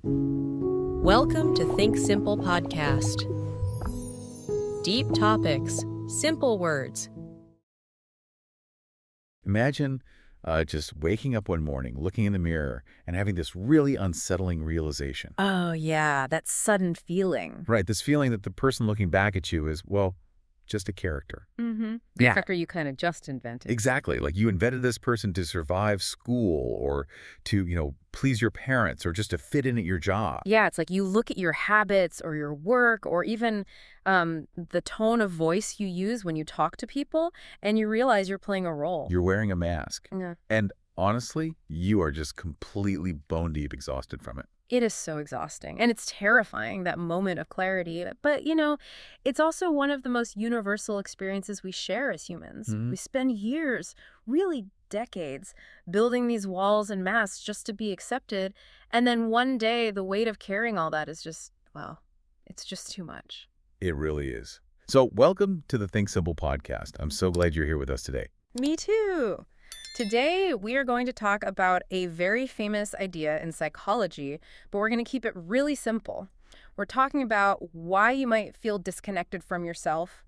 Welcome to Think Simple Podcast. Deep topics, simple words. Imagine just waking up one morning, looking in the mirror, and having this really unsettling realization. Oh, yeah, that sudden feeling. Right, this feeling that the person looking back at you is, well, just a character. Mm-hmm. Yeah. Character you kind of just invented. Exactly. Like you invented this person to survive school or to, please your parents or just to fit in at your job. Yeah, it's like you look at your habits or your work or even the tone of voice you use when you talk to people, and you realize you're playing a role. You're wearing a mask. Yeah. And honestly, you are just completely bone deep exhausted from it. It is so exhausting, and it's terrifying, that moment of clarity. But, it's also one of the most universal experiences we share as humans. Mm-hmm. We spend years, really decades, building these walls and masks just to be accepted. And then one day, the weight of carrying all that is just, well, it's just too much. It really is. So welcome to the Think Simple podcast. I'm so glad you're here with us today. Me too. Today, we are going to talk about a very famous idea in psychology, but we're going to keep it really simple. We're talking about why you might feel disconnected from yourself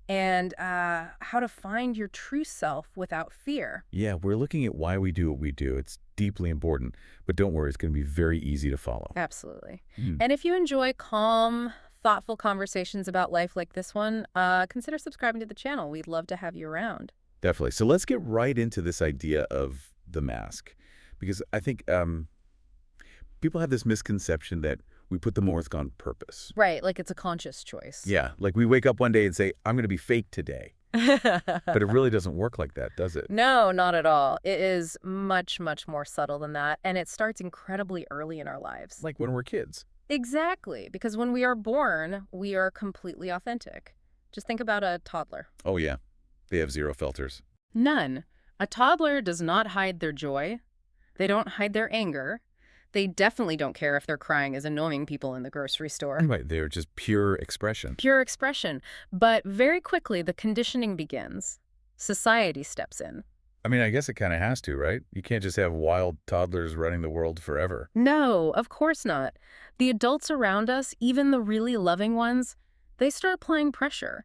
and how to find your true self without fear. Yeah, we're looking at why we do what we do. It's deeply important, but don't worry, it's going to be very easy to follow. Absolutely. And if you enjoy calm, thoughtful conversations about life like this one, consider subscribing to the channel. We'd love to have you around. Definitely. So let's get right into this idea of the mask, because I think people have this misconception that we put them forth on purpose. Right, like it's a conscious choice. Yeah, like we wake up one day and say, I'm going to be fake today. But it really doesn't work like that, does it? No, not at all. It is much, much more subtle than that, and it starts incredibly early in our lives. Like when we're kids. Exactly, because when we are born, we are completely authentic. Just think about a toddler. Oh, yeah. They have zero filters. None. A toddler does not hide their joy. They don't hide their anger. They definitely don't care if they're crying as annoying people in the grocery store. Right. They're just pure expression. Pure expression. But very quickly, the conditioning begins. Society steps in. I mean, I guess it kind of has to, right? You can't just have wild toddlers running the world forever. No, of course not. The adults around us, even the really loving ones, they start applying pressure.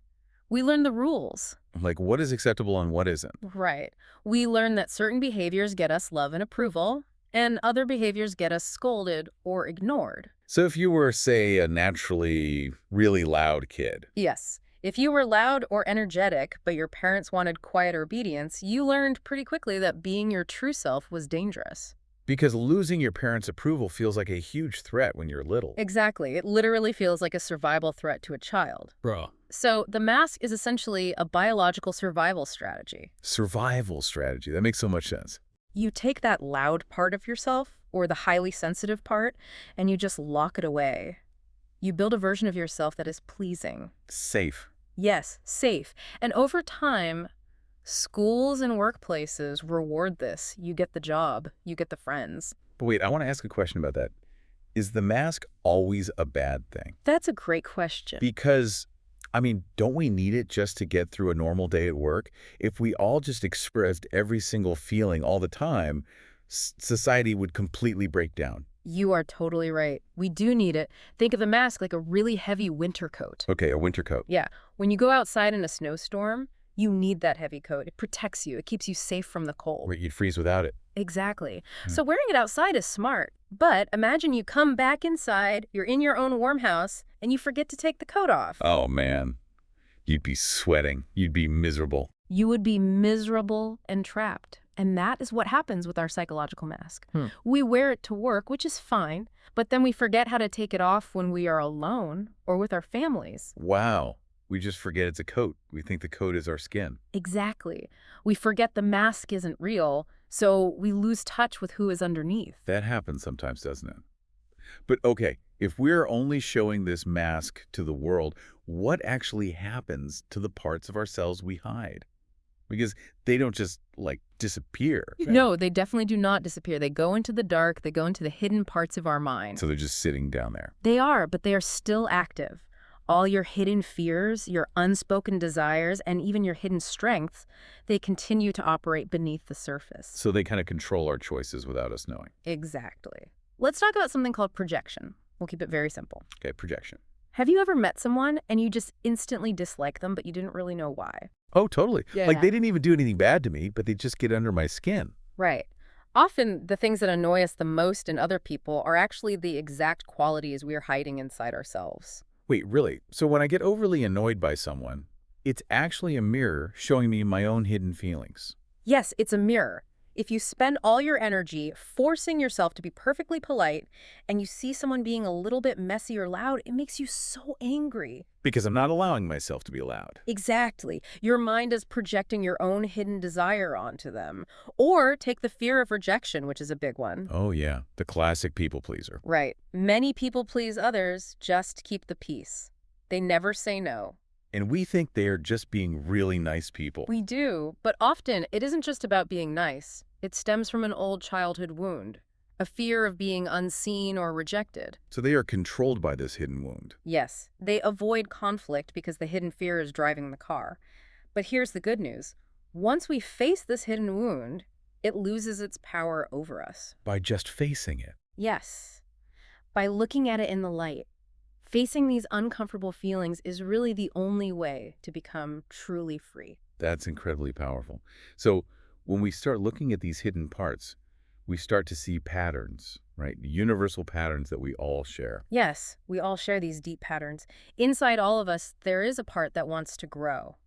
We learn the rules. Like what is acceptable and what isn't. Right. We learn that certain behaviors get us love and approval, and other behaviors get us scolded or ignored. So if you were, say, a naturally really loud kid. Yes. If you were loud or energetic, but your parents wanted quiet obedience, you learned pretty quickly that being your true self was dangerous. Because losing your parents' approval feels like a huge threat when you're little. Exactly. It literally feels like a survival threat to a child. Bro. So the mask is essentially a biological survival strategy. Survival strategy. That makes so much sense. You take that loud part of yourself, or the highly sensitive part, and you just lock it away. You build a version of yourself that is pleasing. Safe. Yes, safe. And over time, schools and workplaces reward this. You get the job, you get the friends. But wait, I want to ask a question about that. Is the mask always a bad thing? That's a great question. Because, I mean, don't we need it just to get through a normal day at work? If we all just expressed every single feeling all the time, society would completely break down. You are totally right. We do need it. Think of the mask like a really heavy winter coat. Okay, a winter coat. Yeah. When you go outside in a snowstorm, you need that heavy coat. It protects you. It keeps you safe from the cold. Where you'd freeze without it. Exactly. So wearing it outside is smart. But imagine you come back inside, you're in your own warm house, and you forget to take the coat off. Oh, man. You'd be sweating. You'd be miserable. You would be miserable and trapped. And that is what happens with our psychological mask. We wear it to work, which is fine, but then we forget how to take it off when we are alone or with our families. Wow. We just forget it's a coat. We think the coat is our skin. Exactly. We forget the mask isn't real, so we lose touch with who is underneath. That happens sometimes, doesn't it? But okay, if we're only showing this mask to the world, what actually happens to the parts of ourselves we hide? Because they don't just, disappear. Right? No, they definitely do not disappear. They go into the dark. They go into the hidden parts of our mind. So they're just sitting down there. They are, but they are still active. All your hidden fears, your unspoken desires, and even your hidden strengths, they continue to operate beneath the surface. So they kind of control our choices without us knowing. Exactly. Let's talk about something called projection. We'll keep it very simple. Okay, projection. Have you ever met someone and you just instantly dislike them, but you didn't really know why? Oh, totally. Yeah. Like they didn't even do anything bad to me, but they just get under my skin. Right. Often, the things that annoy us the most in other people are actually the exact qualities we are hiding inside ourselves. Wait, really? So when I get overly annoyed by someone, it's actually a mirror showing me my own hidden feelings. Yes, it's a mirror. If you spend all your energy forcing yourself to be perfectly polite and you see someone being a little bit messy or loud, it makes you so angry. Because I'm not allowing myself to be loud. Exactly. Your mind is projecting your own hidden desire onto them. Or take the fear of rejection, which is a big one. Oh, yeah. The classic people pleaser. Right. Many people please others just to keep the peace. They never say no. And we think they are just being really nice people. We do, but often it isn't just about being nice. It stems from an old childhood wound, a fear of being unseen or rejected. So they are controlled by this hidden wound. Yes, they avoid conflict because the hidden fear is driving the car. But here's the good news. Once we face this hidden wound, it loses its power over us. By just facing it. Yes, by looking at it in the light. Facing these uncomfortable feelings is really the only way to become truly free. That's incredibly powerful. So when we start looking at these hidden parts, we start to see patterns, right? Universal patterns that we all share. Yes, we all share these deep patterns. Inside all of us, there is a part that wants to grow.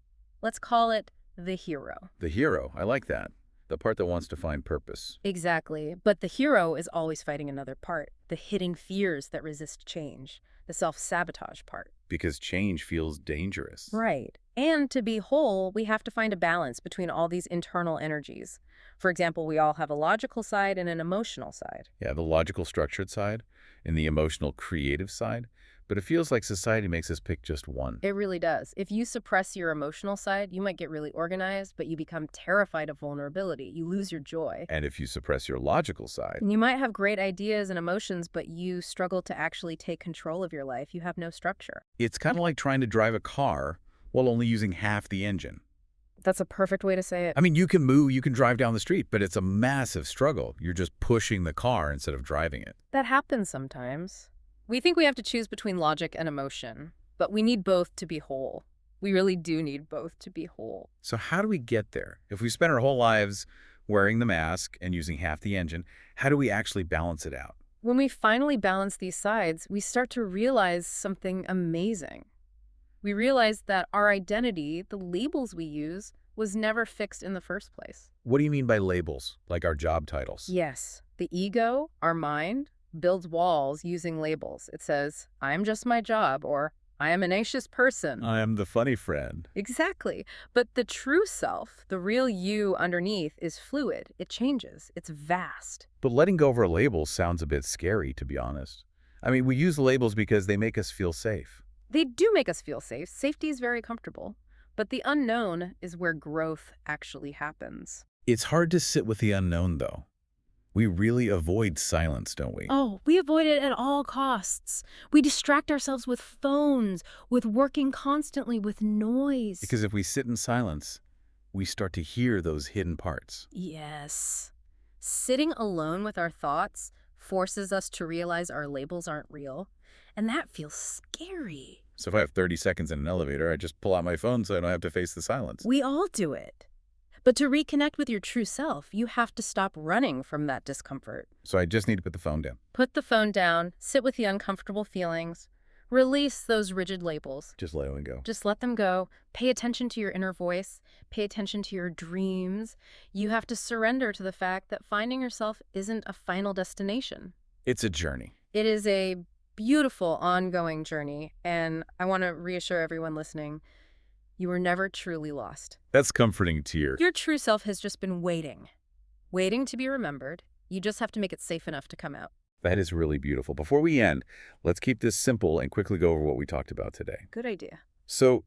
Let's call it the hero. The hero, I like that. The part that wants to find purpose. Exactly. But the hero is always fighting another part, the hidden fears that resist change, the self-sabotage part. Because change feels dangerous. Right. And to be whole, we have to find a balance between all these internal energies. For example, we all have a logical side and an emotional side. Yeah, the logical structured side and the emotional creative side. But it feels like society makes us pick just one. It really does. If you suppress your emotional side, you might get really organized, but you become terrified of vulnerability. You lose your joy. And if you suppress your logical side, And you might have great ideas and emotions, but you struggle to actually take control of your life. You have no structure. it's kind of like trying to drive a car while only using half the engine. That's a perfect way to say it. I mean, you can move, you can drive down the street, but it's a massive struggle. You're just pushing the car instead of driving it. That happens sometimes. We think we have to choose between logic and emotion, but we need both to be whole. We really do need both to be whole. So how do we get there? If we spend our whole lives wearing the mask and using half the engine, how do we actually balance it out? When we finally balance these sides, we start to realize something amazing. We realize that our identity, the labels we use, was never fixed in the first place. What do you mean by labels, like our job titles? Yes, the ego, our mind, builds walls using labels. It says, I'm just my job, or I am an anxious person. I am the funny friend. Exactly. But the true self, the real you underneath, is fluid. It changes. It's vast. But letting go of our labels sounds a bit scary, to be honest. I mean, we use labels because they make us feel safe. They do make us feel safe. Safety is very comfortable. But the unknown is where growth actually happens. It's hard to sit with the unknown, though. We really avoid silence, don't we? Oh, we avoid it at all costs. We distract ourselves with phones, with working constantly, with noise. Because if we sit in silence, we start to hear those hidden parts. Yes. Sitting alone with our thoughts forces us to realize our labels aren't real, and that feels scary. So if I have 30 seconds in an elevator, I just pull out my phone so I don't have to face the silence. We all do it. But to reconnect with your true self, you have to stop running from that discomfort. So I just need to put the phone down. Put the phone down, sit with the uncomfortable feelings, release those rigid labels. Just let it go. Just let them go. Pay attention to your inner voice. Pay attention to your dreams. You have to surrender to the fact that finding yourself isn't a final destination. It's a journey. It is a beautiful, ongoing journey, and I want to reassure everyone listening, you were never truly lost. That's comforting to hear. Your true self has just been waiting to be remembered. You just have to make it safe enough to come out. That is really beautiful. Before we end, let's keep this simple and quickly go over what we talked about today. Good idea. So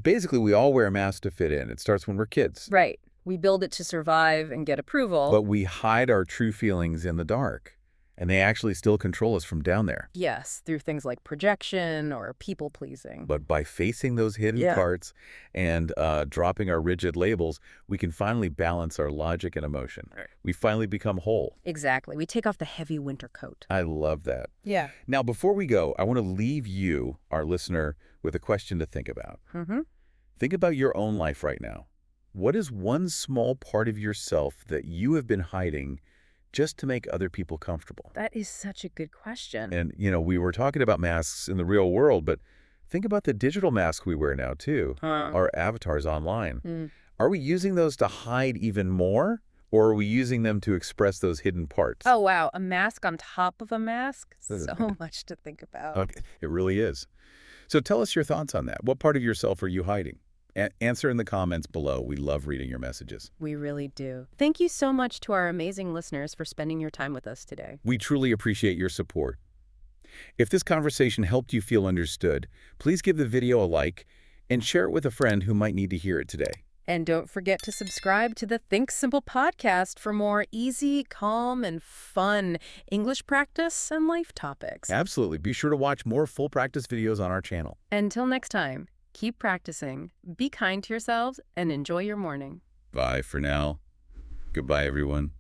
basically, we all wear masks to fit in. It starts when we're kids. Right. We build it to survive and get approval. But we hide our true feelings in the dark. And they actually still control us from down there. Yes, through things like projection or people-pleasing. But by facing those hidden parts and dropping our rigid labels, we can finally balance our logic and emotion. Right. We finally become whole. Exactly. We take off the heavy winter coat. I love that. Yeah. Now, before we go, I want to leave you, our listener, with a question to think about. Think about your own life right now. What is one small part of yourself that you have been hiding just to make other people comfortable? That is such a good question. And, we were talking about masks in the real world, but think about the digital mask we wear now, too, our avatars online. Are we using those to hide even more, or are we using them to express those hidden parts? Oh, wow. A mask on top of a mask? So much to think about. Okay. It really is. So tell us your thoughts on that. What part of yourself are you hiding? Answer in the comments below. We love reading your messages. We really do. Thank you so much to our amazing listeners for spending your time with us today. We truly appreciate your support. If this conversation helped you feel understood, please give the video a like and share it with a friend who might need to hear it today. And don't forget to subscribe to the Think Simple podcast for more easy, calm, and fun English practice and life topics. Absolutely. Be sure to watch more full practice videos on our channel. Until next time, keep practicing, be kind to yourselves, and enjoy your morning. Bye for now. Goodbye, everyone.